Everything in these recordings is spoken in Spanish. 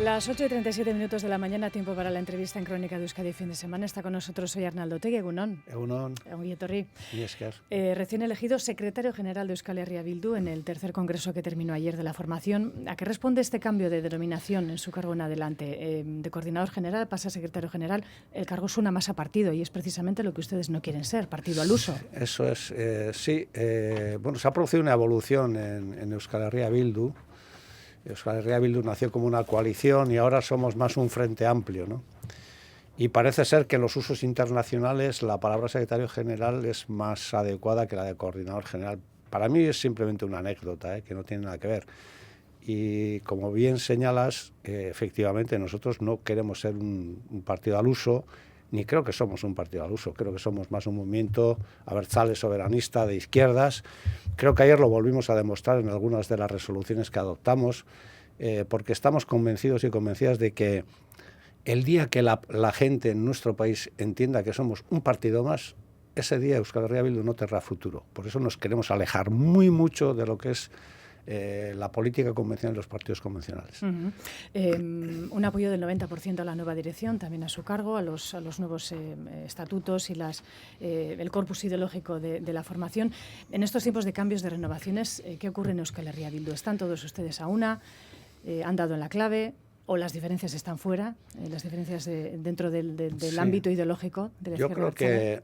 Las 8:37 de la mañana, tiempo para la entrevista en Crónica de Euskadi fin de semana. Está con nosotros hoy Arnaldo Otegi. Egunon. Egunon. Ongi etorri. Y esker. Recién elegido secretario general de Euskal Herria Bildu en el tercer congreso que terminó ayer de la formación. ¿A qué responde este cambio de denominación en su cargo en adelante? De coordinador general pasa a secretario general. El cargo suena más a partido y es precisamente lo que ustedes no quieren ser, partido al uso. Eso es, sí. Bueno, se ha producido una evolución en Euskal Herria Bildu. Euskal Herria Bildu nació como una coalición y ahora somos más un frente amplio, ¿no? Y parece ser que en los usos internacionales la palabra secretario general es más adecuada que la de coordinador general. Para mí es simplemente una anécdota, que no tiene nada que ver. Y como bien señalas, efectivamente nosotros no queremos ser un partido al uso, ni creo que somos un partido al uso, creo que somos más un movimiento abertzale soberanista de izquierdas. Creo que ayer lo volvimos a demostrar en algunas de las resoluciones que adoptamos, porque estamos convencidos y convencidas de que el día que la gente en nuestro país entienda que somos un partido más, ese día Euskal Herria Bildu no tendrá futuro. Por eso nos queremos alejar muy mucho de lo que es la política convencional de los partidos convencionales. Un apoyo del 90% a la nueva dirección, también a su cargo, a los nuevos estatutos y el corpus ideológico de la formación. En estos tiempos de cambios, de renovaciones, ¿qué ocurre en Euskal Herria Bildu? ¿Están todos ustedes a una? ¿Han dado en la clave? ¿O las diferencias están fuera? ¿Las diferencias dentro del sí. ámbito ideológico de la izquierda? Yo creo que,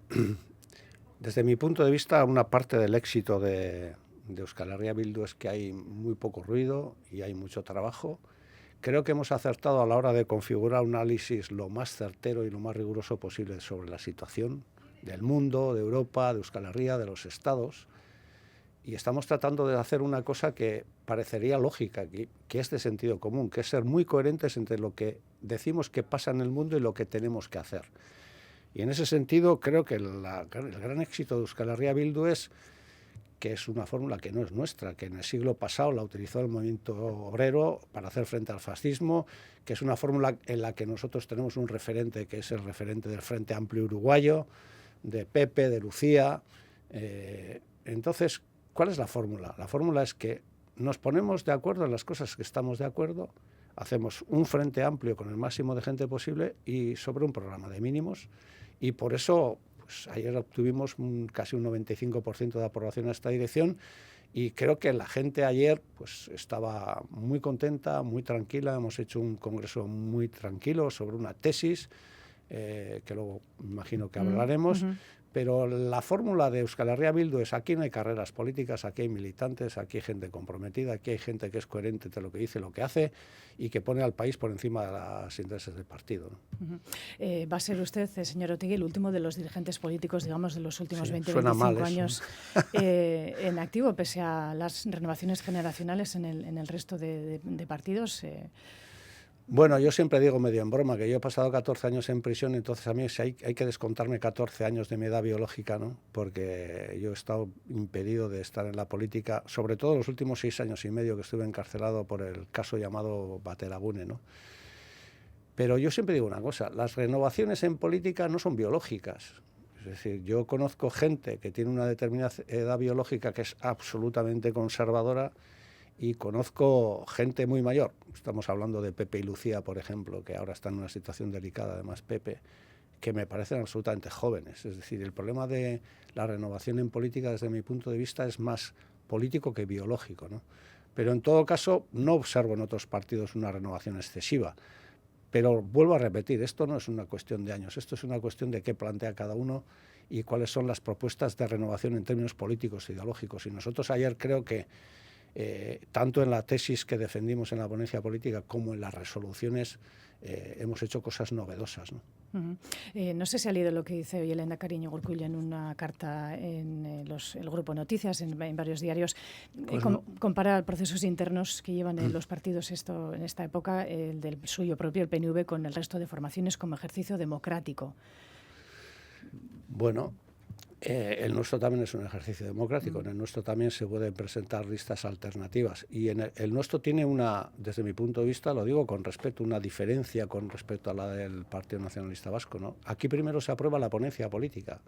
desde mi punto de vista, una parte del éxito de Euskal Herria Bildu es que hay muy poco ruido y hay mucho trabajo. Creo que hemos acertado a la hora de configurar un análisis lo más certero y lo más riguroso posible sobre la situación del mundo, de Europa, de Euskal Herria, de los estados. Y estamos tratando de hacer una cosa que parecería lógica, que es de sentido común, que es ser muy coherentes entre lo que decimos que pasa en el mundo y lo que tenemos que hacer. Y en ese sentido creo que el gran éxito de Euskal Herria Bildu es que es una fórmula que no es nuestra, que en el siglo pasado la utilizó el movimiento obrero para hacer frente al fascismo, que es una fórmula en la que nosotros tenemos un referente, que es el referente del Frente Amplio Uruguayo, de Pepe, de Lucía. Entonces, ¿cuál es la fórmula? La fórmula es que nos ponemos de acuerdo en las cosas que estamos de acuerdo, hacemos un frente amplio con el máximo de gente posible y sobre un programa de mínimos, y por eso ayer obtuvimos casi un 95% de aprobación a esta dirección y creo que la gente ayer estaba muy contenta, muy tranquila. Hemos hecho un congreso muy tranquilo sobre una tesis que luego imagino que hablaremos. Pero la fórmula de Euskal Herria Bildu es: aquí no hay carreras políticas, aquí hay militantes, aquí hay gente comprometida, aquí hay gente que es coherente entre lo que dice y lo que hace y que pone al país por encima de los intereses del partido, ¿no? Va a ser usted, señor Otegi, el último de los dirigentes políticos, digamos, de los últimos 20-25 años en activo, pese a las renovaciones generacionales en el resto de partidos. Bueno, yo siempre digo medio en broma que yo he pasado 14 años en prisión, entonces a mí hay que descontarme 14 años de mi edad biológica, ¿no? Porque yo he estado impedido de estar en la política, sobre todo los últimos 6 años y medio que estuve encarcelado por el caso llamado Bateragune, ¿no? Pero yo siempre digo una cosa: las renovaciones en política no son biológicas. Es decir, yo conozco gente que tiene una determinada edad biológica que es absolutamente conservadora, y conozco gente muy mayor. Estamos hablando de Pepe y Lucía, por ejemplo, que ahora están en una situación delicada, además Pepe, que me parecen absolutamente jóvenes. Es decir, el problema de la renovación en política, desde mi punto de vista, es más político que biológico, ¿no? Pero en todo caso, no observo en otros partidos una renovación excesiva. Pero vuelvo a repetir, esto no es una cuestión de años, esto es una cuestión de qué plantea cada uno y cuáles son las propuestas de renovación en términos políticos e ideológicos. Y nosotros ayer creo que tanto en la tesis que defendimos en la ponencia política como en las resoluciones hemos hecho cosas novedosas, ¿no? No sé si ha leído lo que dice hoy el Lehendakari Iñigo Urkullu en una carta en el Grupo Noticias, en varios diarios. Compara procesos internos que llevan los partidos en esta época, el del suyo propio, el PNV, con el resto de formaciones como ejercicio democrático. Bueno, el nuestro también es un ejercicio democrático. En el nuestro también se pueden presentar listas alternativas y el nuestro tiene desde mi punto de vista, lo digo con respeto, una diferencia con respecto a la del Partido Nacionalista Vasco, ¿no? Aquí primero se aprueba la ponencia política.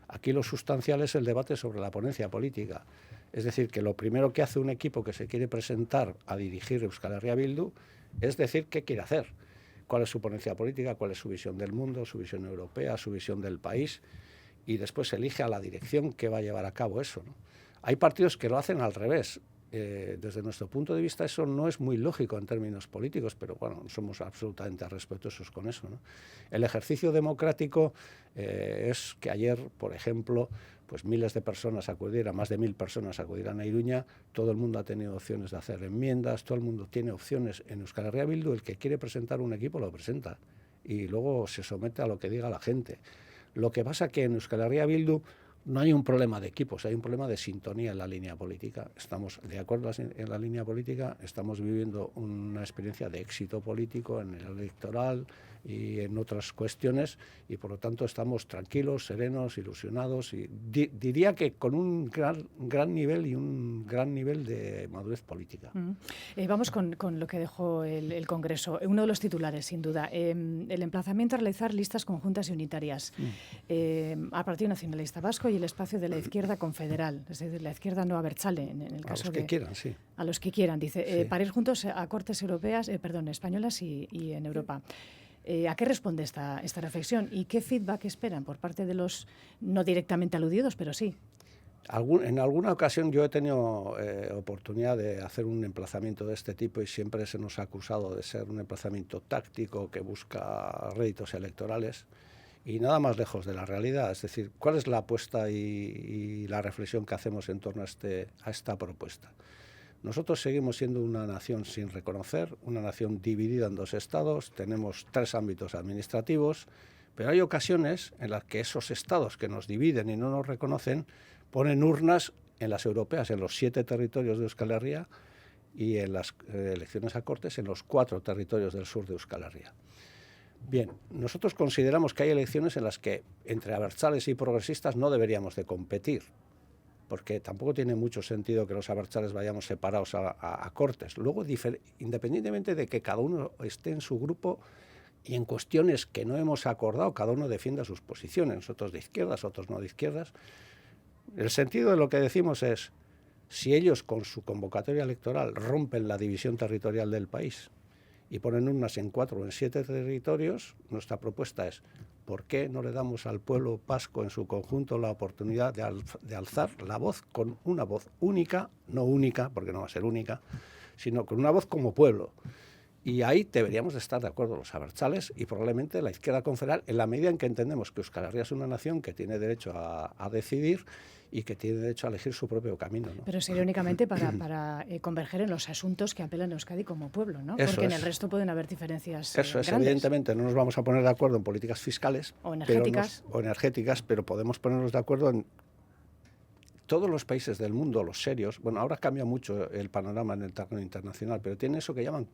Aquí lo sustancial es el debate sobre la ponencia política. Es decir, que lo primero que hace un equipo que se quiere presentar a dirigir Euskal Herria Bildu es decir qué quiere hacer, cuál es su ponencia política, cuál es su visión del mundo, su visión europea, su visión del país, y después elige a la dirección que va a llevar a cabo eso, ¿no? Hay partidos que lo hacen al revés. Desde nuestro punto de vista eso no es muy lógico en términos políticos, pero bueno, somos absolutamente respetuosos con eso, ¿no? El ejercicio democrático es que ayer, por ejemplo, pues miles de personas acudieran, más de 1000 personas acudieran a Iruña, todo el mundo ha tenido opciones de hacer enmiendas, todo el mundo tiene opciones. En Euskal Herria Bildu el que quiere presentar un equipo lo presenta y luego se somete a lo que diga la gente. Lo que pasa que en Euskal Herria Bildu no hay un problema de equipos, hay un problema de sintonía en la línea política. Estamos de acuerdo en la línea política, estamos viviendo una experiencia de éxito político en el electoral y en otras cuestiones, y por lo tanto estamos tranquilos, serenos, ilusionados, y diría que con un gran nivel y un gran nivel de madurez política. Vamos con lo que dejó el Congreso. Uno de los titulares, sin duda, el emplazamiento a realizar listas conjuntas y unitarias al Partido Nacionalista Vasco y el espacio de la izquierda confederal, es decir, la izquierda no abertzale, en el caso a los que quieran, sí. A los que quieran, dice, sí. para ir juntos a Cortes europeas, españolas y en Europa. ¿A qué responde esta reflexión y qué feedback esperan por parte de los no directamente aludidos, pero sí? En alguna ocasión yo he tenido oportunidad de hacer un emplazamiento de este tipo y siempre se nos ha acusado de ser un emplazamiento táctico que busca réditos electorales y nada más lejos de la realidad. Es decir, ¿cuál es la apuesta y la reflexión que hacemos en torno a esta propuesta? Nosotros seguimos siendo una nación sin reconocer, una nación dividida en 2 estados, tenemos 3 ámbitos administrativos, pero hay ocasiones en las que esos estados que nos dividen y no nos reconocen ponen urnas en las europeas, en los 7 territorios de Euskal Herria y en las elecciones a Cortes en los 4 territorios del sur de Euskal Herria. Bien, nosotros consideramos que hay elecciones en las que entre abertzales y progresistas no deberíamos de competir, porque tampoco tiene mucho sentido que los abertzales vayamos separados a Cortes. Luego, independientemente de que cada uno esté en su grupo y en cuestiones que no hemos acordado, cada uno defienda sus posiciones, nosotros de izquierdas, otros no de izquierdas. El sentido de lo que decimos es, si ellos con su convocatoria electoral rompen la división territorial del país y ponen urnas en 4 o en 7 territorios, nuestra propuesta es, ¿por qué no le damos al pueblo vasco en su conjunto la oportunidad de alzar la voz con una voz única, no única, porque no va a ser única, sino con una voz como pueblo? Y ahí deberíamos de estar de acuerdo los abertzales y probablemente la izquierda confederal, en la medida en que entendemos que Euskal Herria es una nación que tiene derecho a decidir y que tiene derecho a elegir su propio camino, ¿no? Pero sería únicamente para converger en los asuntos que apelan a Euskadi como pueblo, ¿no? Eso porque en es. el resto pueden haber diferencias Eso es, grandes. evidentemente no nos vamos a poner de acuerdo en políticas fiscales o energéticas, pero podemos ponernos de acuerdo en todos los países del mundo, los serios. Bueno, ahora cambia mucho el panorama en el terreno internacional, pero tienen eso que llaman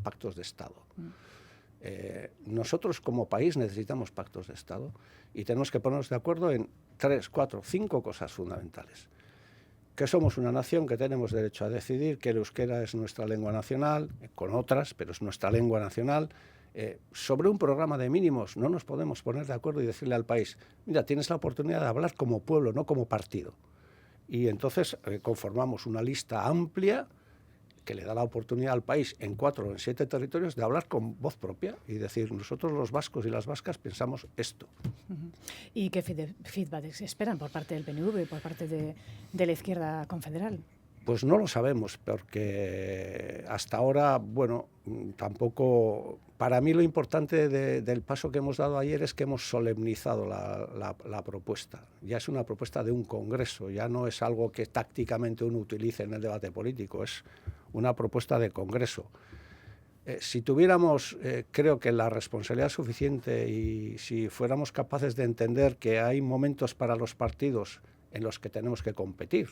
pactos de Estado. Nosotros como país necesitamos pactos de Estado y tenemos que ponernos de acuerdo en 3, 4, 5 cosas fundamentales. Que somos una nación que tenemos derecho a decidir, que el euskera es nuestra lengua nacional, con otras, pero es nuestra lengua nacional. Sobre un programa de mínimos no nos podemos poner de acuerdo y decirle al país, mira, tienes la oportunidad de hablar como pueblo, no como partido. Y entonces conformamos una lista amplia que le da la oportunidad al país en 4 o en 7 territorios de hablar con voz propia y decir, nosotros los vascos y las vascas pensamos esto. ¿Y qué feedback esperan por parte del PNV y por parte de la izquierda confederal? Pues no lo sabemos, porque hasta ahora, bueno, tampoco... Para mí lo importante del paso que hemos dado ayer es que hemos solemnizado la propuesta. Ya es una propuesta de un congreso, ya no es algo que tácticamente uno utilice en el debate político, es una propuesta de congreso. Si tuviéramos, creo que la responsabilidad suficiente y si fuéramos capaces de entender que hay momentos para los partidos en los que tenemos que competir,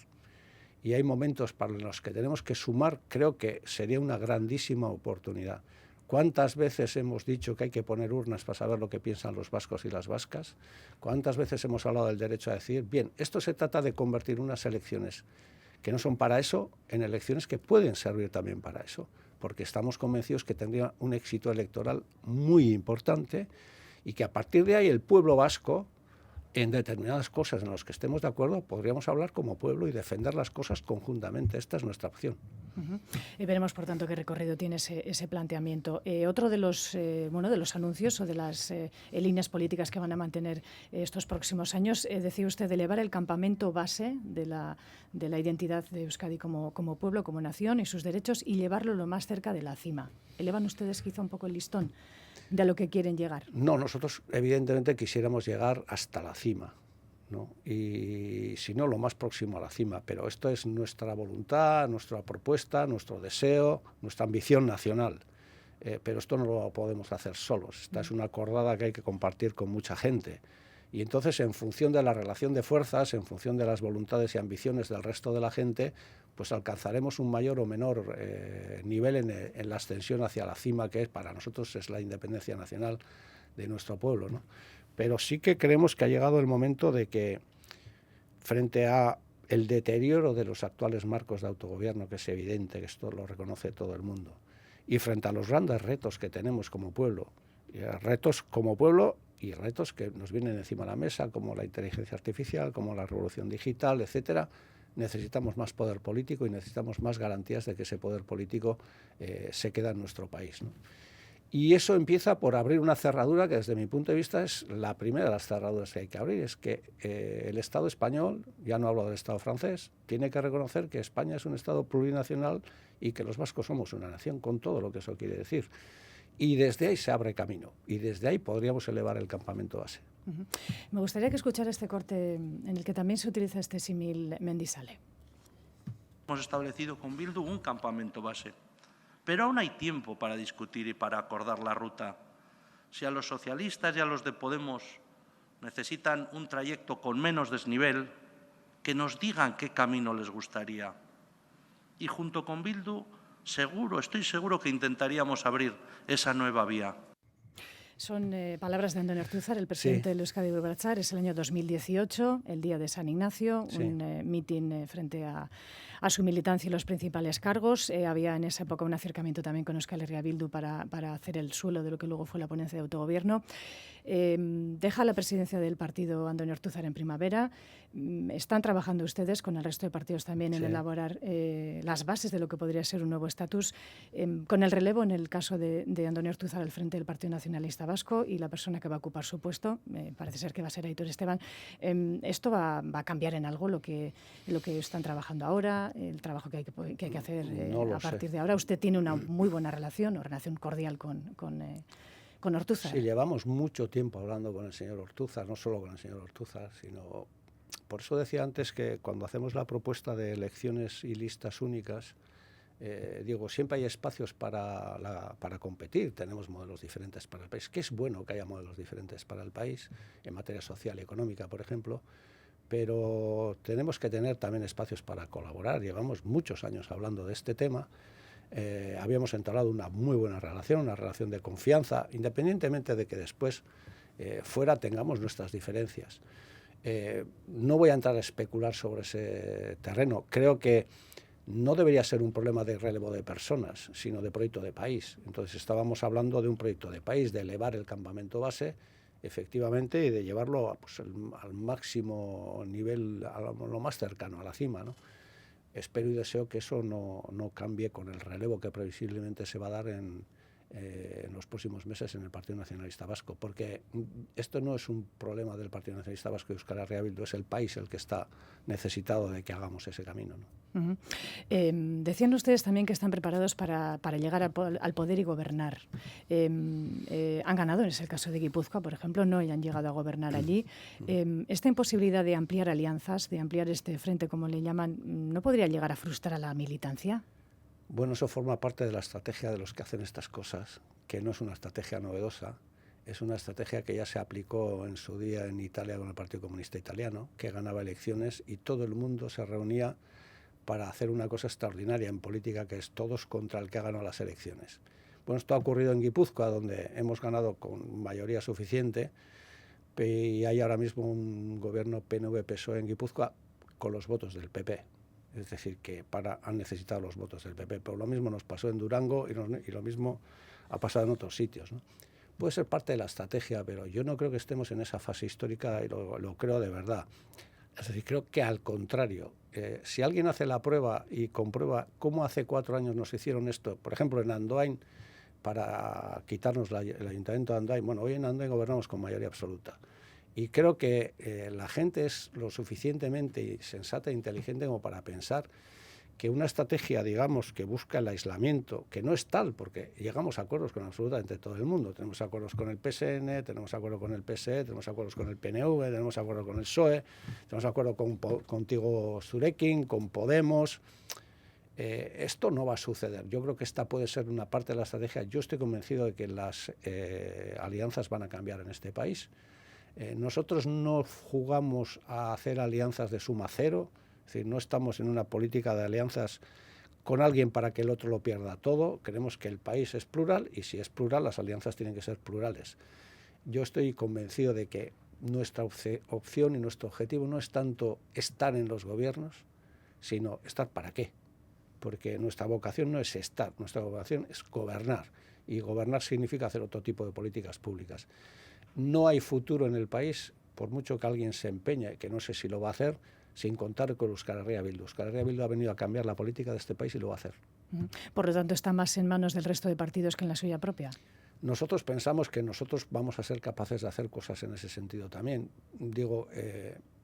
y hay momentos para los que tenemos que sumar, creo que sería una grandísima oportunidad. ¿Cuántas veces hemos dicho que hay que poner urnas para saber lo que piensan los vascos y las vascas? ¿Cuántas veces hemos hablado del derecho a decidir? Bien, esto se trata de convertir unas elecciones que no son para eso en elecciones que pueden servir también para eso, porque estamos convencidos que tendría un éxito electoral muy importante y que a partir de ahí el pueblo vasco, en determinadas cosas en las que estemos de acuerdo, podríamos hablar como pueblo y defender las cosas conjuntamente. Esta es nuestra opción. Veremos, por tanto, qué recorrido tiene ese planteamiento. Otro de los anuncios o de las líneas políticas que van a mantener estos próximos años, decía usted, de elevar el campamento base de la identidad de Euskadi como pueblo, como nación y sus derechos, y llevarlo lo más cerca de la cima. ¿Elevan ustedes quizá un poco el listón de a lo que quieren llegar? No, nosotros evidentemente quisiéramos llegar hasta la cima, ¿no? Y si no, lo más próximo a la cima, pero esto es nuestra voluntad, nuestra propuesta, nuestro deseo, nuestra ambición nacional. Pero esto no lo podemos hacer solos, esta es una acordada que hay que compartir con mucha gente. Y entonces, en función de la relación de fuerzas, en función de las voluntades y ambiciones del resto de la gente, pues alcanzaremos un mayor o menor nivel en la ascensión hacia la cima, que para nosotros es la independencia nacional de nuestro pueblo, ¿no? Pero sí que creemos que ha llegado el momento de que, frente a el deterioro de los actuales marcos de autogobierno, que es evidente, que esto lo reconoce todo el mundo, y frente a los grandes retos que tenemos como pueblo, y retos que nos vienen encima de la mesa, como la inteligencia artificial, como la revolución digital, etcétera, necesitamos más poder político y necesitamos más garantías de que ese poder político se queda en nuestro país, ¿no? Y eso empieza por abrir una cerradura que, desde mi punto de vista, es la primera de las cerraduras que hay que abrir. Es que el Estado español, ya no hablo del Estado francés, tiene que reconocer que España es un Estado plurinacional y que los vascos somos una nación, con todo lo que eso quiere decir. Y desde ahí se abre camino, y desde ahí podríamos elevar el campamento base. Me gustaría que escuchara este corte en el que también se utiliza este símil Mendizale. Hemos establecido con Bildu un campamento base, pero aún hay tiempo para discutir y para acordar la ruta. Si a los socialistas y a los de Podemos necesitan un trayecto con menos desnivel, que nos digan qué camino les gustaría. Y junto con Bildu, estoy seguro que intentaríamos abrir esa nueva vía. Son palabras de Andoni Ortúzar, el presidente del Euskadi Bildu Batzar. Es el año 2018, el día de San Ignacio, un mitin frente a su militancia y los principales cargos. Había en esa época un acercamiento también con Euskal Herria Bildu para hacer el suelo de lo que luego fue la ponencia de autogobierno. Deja la presidencia del partido Andoni Ortúzar en primavera. Están trabajando ustedes con el resto de partidos también en elaborar las bases de lo que podría ser un nuevo estatus, con el relevo en el caso de Andoni Ortúzar al frente del Partido Nacionalista Vasco y la persona que va a ocupar su puesto, parece ser que va a ser Aitor Esteban. ¿Esto va a cambiar en algo lo que están trabajando ahora, el trabajo que hay que hacer a partir de ahora? Usted tiene una muy buena relación cordial con Ortúzar. Sí, llevamos mucho tiempo hablando con el señor Ortúzar, no solo con el señor Ortúzar, sino... Por eso decía antes que cuando hacemos la propuesta de elecciones y listas únicas, digo, siempre hay espacios para competir, tenemos modelos diferentes para el país, que es bueno que haya modelos diferentes para el país, en materia social y económica, por ejemplo, pero tenemos que tener también espacios para colaborar. Llevamos muchos años hablando de este tema. Habíamos entablado una muy buena relación, una relación de confianza, independientemente de que después fuera tengamos nuestras diferencias. No voy a entrar a especular sobre ese terreno. Creo que no debería ser un problema de relevo de personas, sino de proyecto de país. Entonces estábamos hablando de un proyecto de país, de elevar el campamento base, efectivamente, y de llevarlo al máximo nivel, a lo más cercano, a la cima, ¿no? Espero y deseo que eso no cambie con el relevo que previsiblemente se va a dar en los próximos meses en el Partido Nacionalista Vasco, porque esto no es un problema del Partido Nacionalista Vasco y Euskal Herria Bildu, es el país el que está necesitado de que hagamos ese camino, ¿no? Decían ustedes también que están preparados para llegar al poder y gobernar. Han ganado, en ese caso de Guipúzcoa, por ejemplo, no han llegado a gobernar allí. Esta imposibilidad de ampliar alianzas, de ampliar este frente, como le llaman, ¿no podría llegar a frustrar a la militancia? Bueno, eso forma parte de la estrategia de los que hacen estas cosas, que no es una estrategia novedosa, es una estrategia que ya se aplicó en su día en Italia con el Partido Comunista Italiano, que ganaba elecciones y todo el mundo se reunía para hacer una cosa extraordinaria en política, que es todos contra el que ha ganado las elecciones. Bueno, esto ha ocurrido en Guipúzcoa, donde hemos ganado con mayoría suficiente, y hay ahora mismo un gobierno PNV-PSOE en Guipúzcoa con los votos del PP. Es decir, que han necesitado los votos del PP. Pero lo mismo nos pasó en Durango y lo mismo ha pasado en otros sitios, ¿no? Puede ser parte de la estrategia, pero yo no creo que estemos en esa fase histórica y lo creo de verdad. Es decir, creo que al contrario, si alguien hace la prueba y comprueba cómo hace 4 años nos hicieron esto, por ejemplo en Andoain, para quitarnos el Ayuntamiento de Andoain, bueno, hoy en Andoain gobernamos con mayoría absoluta. Y creo que la gente es lo suficientemente sensata e inteligente como para pensar que una estrategia, digamos, que busca el aislamiento, que no es tal, porque llegamos a acuerdos con absolutamente todo el mundo. Tenemos acuerdos con el PSN, tenemos acuerdos con el PSE, tenemos acuerdos con el PNV, tenemos acuerdos con el PSOE, tenemos acuerdos contigo, Zurekin, con Podemos. Esto no va a suceder. Yo creo que esta puede ser una parte de la estrategia. Yo estoy convencido de que las alianzas van a cambiar en este país. Nosotros no jugamos a hacer alianzas de suma cero, es decir, no estamos en una política de alianzas con alguien para que el otro lo pierda todo. Creemos que el país es plural y si es plural, las alianzas tienen que ser plurales. Yo estoy convencido de que nuestra opción y nuestro objetivo no es tanto estar en los gobiernos, sino estar para qué. Porque nuestra vocación no es estar, nuestra vocación es gobernar. Y gobernar significa hacer otro tipo de políticas públicas. No hay futuro en el país, por mucho que alguien se empeñe, que no sé si lo va a hacer, sin contar con Euskal Herria Bildu. Euskal Herria Bildu ha venido a cambiar la política de este país y lo va a hacer. Por lo tanto, está más en manos del resto de partidos que en la suya propia. Nosotros pensamos que nosotros vamos a ser capaces de hacer cosas en ese sentido también. Digo,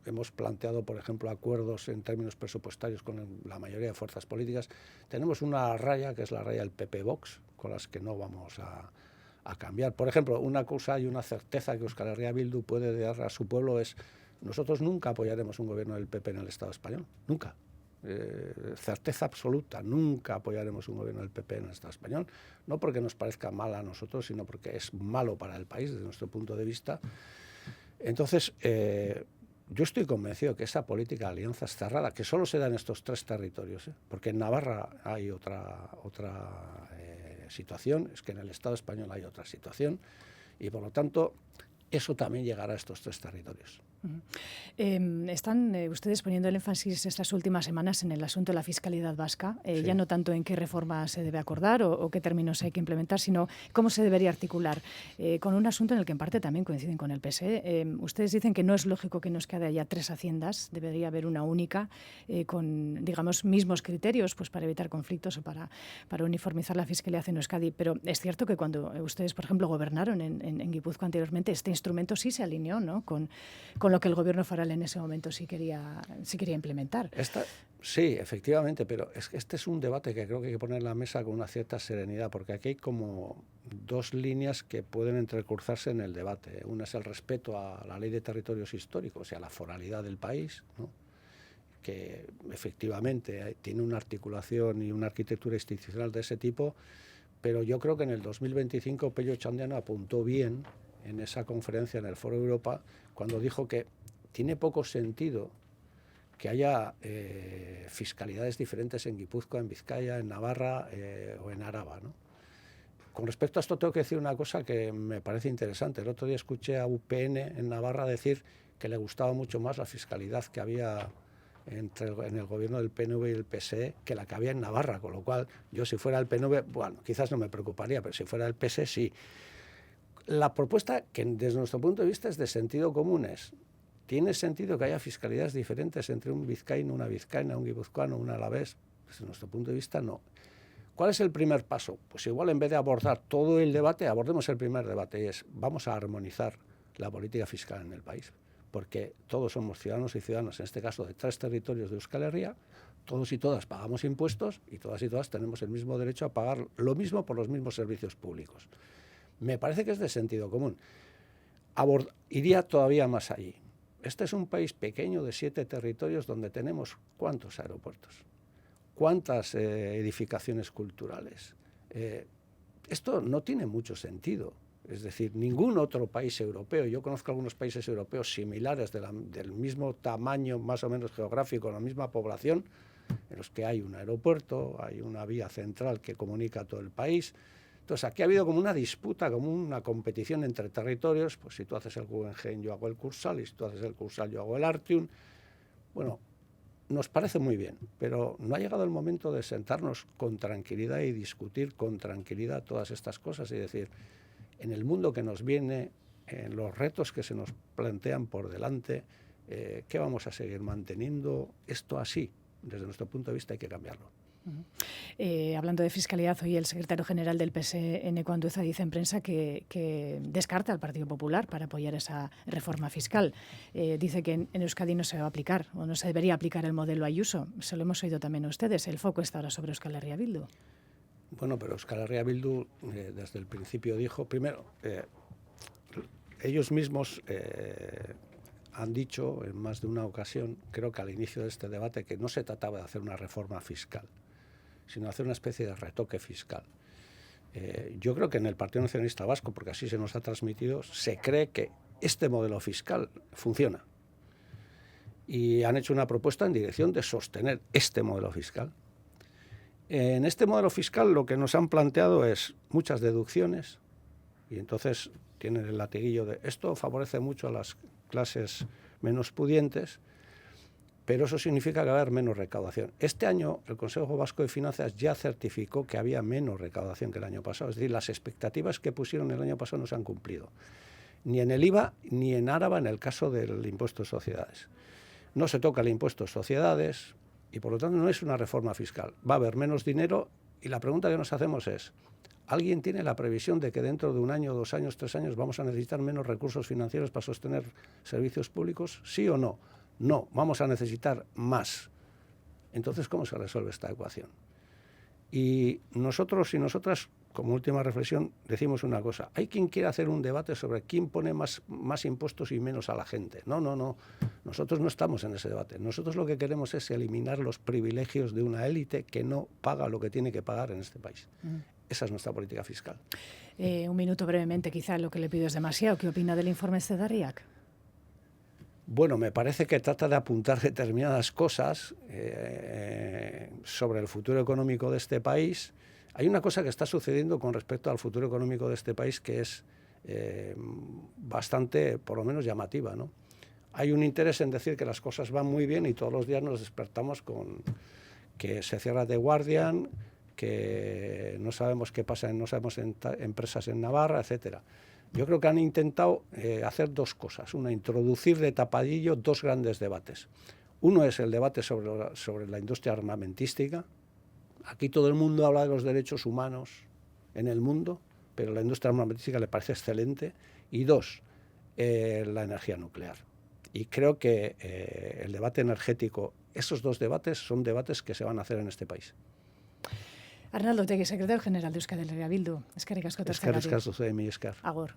hemos planteado, por ejemplo, acuerdos en términos presupuestarios con la mayoría de fuerzas políticas. Tenemos una raya, que es la raya del PP-Vox, con las que no vamos a cambiar. Por ejemplo, una cosa y una certeza que Euskal Herria Bildu puede dar a su pueblo es: nosotros nunca apoyaremos un gobierno del PP en el Estado español, nunca. Certeza absoluta, nunca apoyaremos un gobierno del PP en el Estado español, no porque nos parezca mal a nosotros, sino porque es malo para el país desde nuestro punto de vista. Entonces, yo estoy convencido que esa política de alianzas cerrada, que solo se da en estos 3 territorios, porque en Navarra hay otra situación, es que en el Estado español hay otra situación, y por lo tanto eso también llegará a estos 3 territorios. Están ustedes poniendo el énfasis estas últimas semanas en el asunto de la fiscalidad vasca, sí. Ya no tanto en qué reforma se debe acordar o qué términos hay que implementar, sino cómo se debería articular con un asunto en el que en parte también coinciden con el PSE. Ustedes dicen que no es lógico que nos quede haya 3 haciendas, debería haber una única con, digamos, mismos criterios, pues para evitar conflictos o para uniformizar la fiscalidad en Euskadi. Pero es cierto que cuando ustedes, por ejemplo, gobernaron en Guipúzcoa anteriormente, este instrumento sí se alineó, ¿no?, con lo que el gobierno foral en ese momento sí quería implementar. Sí, efectivamente, pero este es un debate que creo que hay que poner en la mesa con una cierta serenidad, porque aquí hay como 2 líneas que pueden entrecruzarse en el debate. Una es el respeto a la ley de territorios históricos y a la foralidad del país, ¿no?, que efectivamente tiene una articulación y una arquitectura institucional de ese tipo, pero yo creo que en el 2025 Pello Otxandiano apuntó bien en esa conferencia en el Foro Europa cuando dijo que tiene poco sentido que haya fiscalidades diferentes en Guipúzcoa, en Vizcaya, en Navarra o en Araba, ¿no? Con respecto a esto tengo que decir una cosa que me parece interesante. El otro día escuché a UPN en Navarra decir que le gustaba mucho más la fiscalidad que había en el gobierno del PNV y el PSE que la que había en Navarra, con lo cual yo si fuera el PNV, bueno, quizás no me preocuparía, pero si fuera el PSE sí. La propuesta, que desde nuestro punto de vista es de sentido común, es: ¿tiene sentido que haya fiscalidades diferentes entre un vizcaíno, una vizcaína, un guipuzcoano, un alavés? Desde nuestro punto de vista, no. ¿Cuál es el primer paso? Pues igual en vez de abordar todo el debate, abordemos el primer debate, y es: vamos a armonizar la política fiscal en el país, porque todos somos ciudadanos y ciudadanas, en este caso de 3 territorios de Euskal Herria, todos y todas pagamos impuestos y todas tenemos el mismo derecho a pagar lo mismo por los mismos servicios públicos. Me parece que es de sentido común. Iría todavía más allí. Este es un país pequeño de 7 territorios donde tenemos ¿cuántos aeropuertos? ¿Cuántas edificaciones culturales? Esto no tiene mucho sentido. Es decir, ningún otro país europeo, yo conozco algunos países europeos similares del mismo tamaño, más o menos geográfico, la misma población, en los que hay un aeropuerto, hay una vía central que comunica a todo el país. Entonces, aquí ha habido como una disputa, como una competición entre territorios. Pues si tú haces el Guggenheim, yo hago el Cursal, y si tú haces el Cursal, yo hago el Artium. Bueno, nos parece muy bien, pero no ha llegado el momento de sentarnos con tranquilidad y discutir con tranquilidad todas estas cosas y decir: en el mundo que nos viene, en los retos que se nos plantean por delante, ¿qué vamos a seguir manteniendo esto así? Desde nuestro punto de vista hay que cambiarlo. Hablando de fiscalidad, hoy el secretario general del PSN, Andueza, dice en prensa que descarta al Partido Popular para apoyar esa reforma fiscal. Dice que en Euskadi no se va a aplicar o no se debería aplicar el modelo Ayuso. Se lo hemos oído también a ustedes. El foco está ahora sobre Euskal Herria Bildu. Bueno, pero Euskal Herria Bildu desde el principio dijo, primero, ellos mismos han dicho en más de una ocasión, creo que al inicio de este debate, que no se trataba de hacer una reforma fiscal, sino hacer una especie de retoque fiscal. Yo creo que en el Partido Nacionalista Vasco, porque así se nos ha transmitido, se cree que este modelo fiscal funciona. Y han hecho una propuesta en dirección de sostener este modelo fiscal. En este modelo fiscal lo que nos han planteado es muchas deducciones, y entonces tienen el latiguillo de esto favorece mucho a las clases menos pudientes, pero eso significa que va a haber menos recaudación. Este año el Consejo Vasco de Finanzas ya certificó que había menos recaudación que el año pasado, es decir, las expectativas que pusieron el año pasado no se han cumplido, ni en el IVA ni en Áraba en el caso del impuesto de sociedades. No se toca el impuesto de sociedades y por lo tanto no es una reforma fiscal. Va a haber menos dinero y la pregunta que nos hacemos es, ¿alguien tiene la previsión de que dentro de 1 año, 2 años, 3 años vamos a necesitar menos recursos financieros para sostener servicios públicos? ¿Sí o no? No, vamos a necesitar más. Entonces, ¿cómo se resuelve esta ecuación? Y nosotros y nosotras, como última reflexión, decimos una cosa. Hay quien quiere hacer un debate sobre quién pone más impuestos y menos a la gente. No. Nosotros no estamos en ese debate. Nosotros lo que queremos es eliminar los privilegios de una élite que no paga lo que tiene que pagar en este país. Esa es nuestra política fiscal. Un minuto brevemente, quizá lo que le pido es demasiado. ¿Qué opina del informe Cedariac? Bueno, me parece que trata de apuntar determinadas cosas sobre el futuro económico de este país. Hay una cosa que está sucediendo con respecto al futuro económico de este país que es bastante, por lo menos, llamativa, ¿no? Hay un interés en decir que las cosas van muy bien y todos los días nos despertamos con que se cierra The Guardian, que no sabemos qué pasa, no sabemos empresas en Navarra, etcétera. Yo creo que han intentado hacer 2 cosas. Una, introducir de tapadillo 2 grandes debates. Uno es el debate sobre la industria armamentística. Aquí todo el mundo habla de los derechos humanos en el mundo, pero la industria armamentística le parece excelente. Y 2, la energía nuclear. Y creo que el debate energético, esos 2 debates son debates que se van a hacer en este país. Arnaldo Otegi, secretario general de Euskal Herria Bildu. Eskerrik asko. Eskerrik asko, Agur.